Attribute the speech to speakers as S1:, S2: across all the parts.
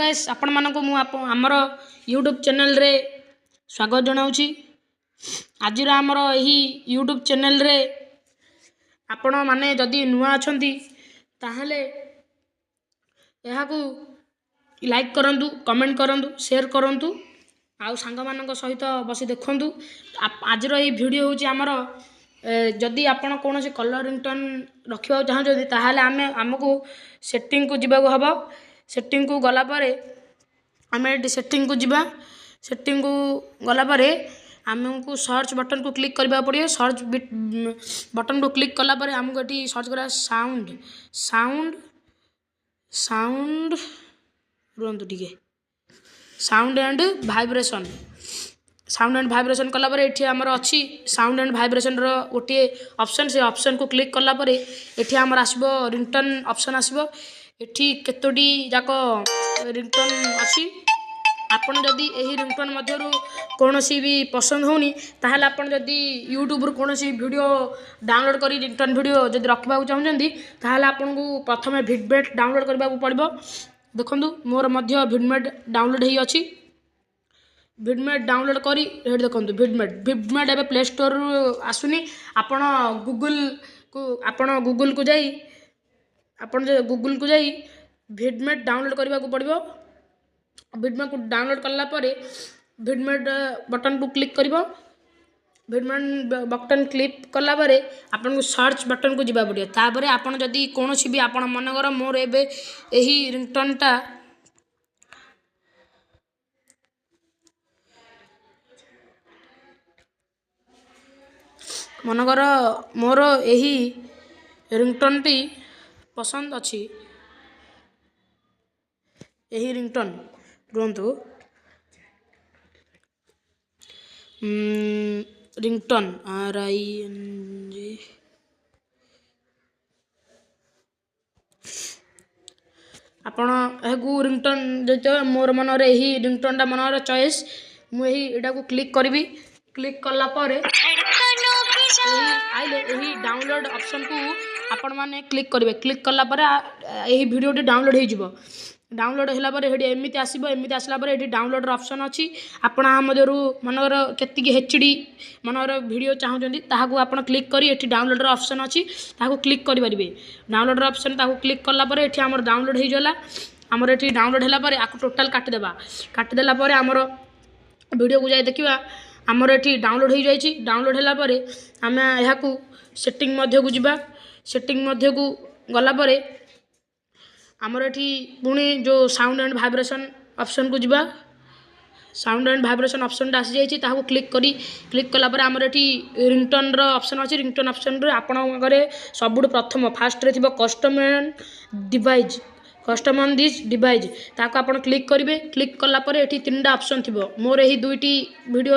S1: Guys आपण मानक मु आमर यूट्यूब चैनल रे स्वागत जनाउछि। आज आमर यही यूट्यूब चैनल रे आपण माने जदि नुआ अछंती ताहले एहाकू लाइक करंतु, कमेंट करंतु, शेयर करंतु आउ सांग मानक सहित बसी देखंतु। आज रो ई वीडियो होछि आमर जदि आपण कोनोसी कलर रिंगटोन रखिबा चाहछथि ताहले हमकू सेटिंग को जिबाको हबो। सेटिंग को गला परे आमे सेटिंग को जिबा। सेटिंग को गला परे हमकू सर्च बटन को क्लिक करबा पड़ियो। सर्च बटन को क्लिक कला परे हमको एटी सर्च करा साउंड साउंड साउंड रुंतु टिके sound and vibration. Sound and vibration कला परे एठी हमर अछि साउंड एंड वाइब्रेशन रो गोटे ऑप्शन। से ऑप्शन को क्लिक कला परे एठी हमर आसीबो रिंगटोन ऑप्शन आसीबो। एठी केतोडी जाको रिंगटोन अछि। आपण जदि एही रिंगटोन मध्यरु कोनोसी भी पसंद होनी ताहले आपण जदि यूट्यूब रु कोनोसी वीडियो डाउनलोड करी रिंगटोन वीडियो जदि रखबा चाहछन्ती ताहले आपण को प्रथमे भिडमेट डाउनलोड करबा पड़िबो। देखंतु मोर मध्य भिडमेट डाउनलोड हेई अछि। भिडमेट डाउनलोड करी हेड देखंतु भिडमेट एबे प्ले स्टोर आसुनी। आपण गूगल को जाई गूगल को जाई भिडमेट डाउनलोड करबा को पड़िबो। भिडमेट को डाउनलोड करला परे भिडमेट बटन को क्लिक करिवो। भिडमेट बटन क्लिक कला परे आपन को सर्च बटन को जिबा पड़ियो। तापरे आपन जदि कोनोसी भी आपन मन कर मोर एबे एही रिंगटोन टा मनकर मोर एही रिंगटोन टी पसंद अछि। एही रिंगटोन रुंतु रिंगटोन RING आपण एगु रिंगटोन जते मोर मन रे एही रिंगटोन टा मन रे चॉइस मु एही एटा को क्लिक करबी। क्लिक करला परे आइले एही डाउनलोड ऑप्शन को आपण माने क्लिक करिवे। क्लिक करला परे एही वीडियो टी डाउनलोड हे जिवो। डाउनलोड होला परे हेडी एमिति आसीबो। एमिति आसला परे एडी डाउनलोड ऑप्शन अछि। आपण हमदेरु मनर केतिकी एचडी मनर वीडियो चाहउछन्ती ताहाकू आपण क्लिक करी एठी डाउनलोड ऑप्शन अछि ताहाकू क्लिक करि परिबे। डाउनलोड ऑप्शन ताहाकू क्लिक करला परे एठी हमर डाउनलोड हे जला। हमर एठी डाउनलोड होला परे आकू टोटल काटि देबा। काटि देला परे हमर वीडियो को जाय देखिबा। हमर एठी डाउनलोड हे जायछि। डाउनलोड होला परे हमें एहाकू सेटिंग मध्य को जिबा। सेटिंग मध्य को गला परे हमर एठी पुणी जो साउंड एंड वाइब्रेशन ऑप्शन को जिबा। साउंड एंड वाइब्रेशन ऑप्शन टा आसी जायछि ताहाकू क्लिक कला परे हमर एठी रिंगटोन रो ऑप्शन अछि। रिंगटोन ऑप्शन रे आपण घरे सबुठ प्रथम फास्ट रे थिबो कस्टम ऑन दिस डिवाइस ताको आपण क्लिक करिवे। क्लिक कला परे एठी तीनटा ऑप्शन थिबो। मोर एही दुईटी वीडियो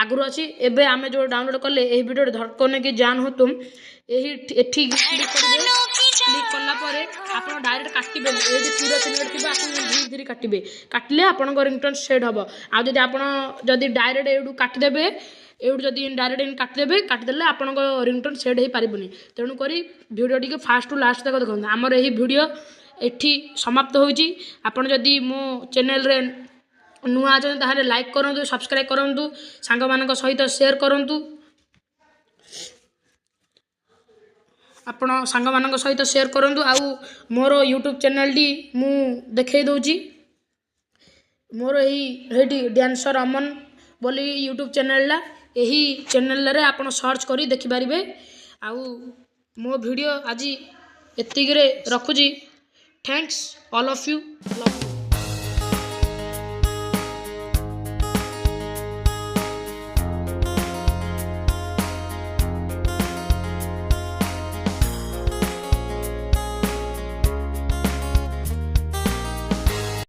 S1: आगुर अछि। एबे आमे जो डाउनलोड करले एही वीडियो धड़कने की जान हो तुम एही एठी क्लिक करिवे। क्लिक कला परे आपण डायरेक्ट काटिबे। एठी पूरा सिलेक्ट थिबा आपण धीरे धीरे काटिबे। काटले आपण रिंगटोन सेट हबो। आ जदि आपण जदि डायरेक्ट एडू काटि देबे एडू जदि डायरेक्ट काटि देबे काटि देले आपण रिंगटोन सेट हे पारिबोनी। तेणु करी वीडियो टी फास्ट टू लास्ट तक देखो। हमर एही वीडियो एठी समाप्त होइछि। आपण जदि मो चैनल रे नुआ अछन ताहले लाइक करंतु, सब्सक्राइब करंतु, सांग मानक सहित शेयर करंतु। आपण सांग मानक सहित शेयर करंतु। आउ मोर यूट्यूब चैनल टी मु देखै दउछि। मोर एही हेडी डांसर अमन बोली यूट्यूब चैनल ला। एही चैनल रे आपण सर्च करी देखि पारिबे। आउ मो वीडियो आज एतिक रे रखुजी। Thanks all of you.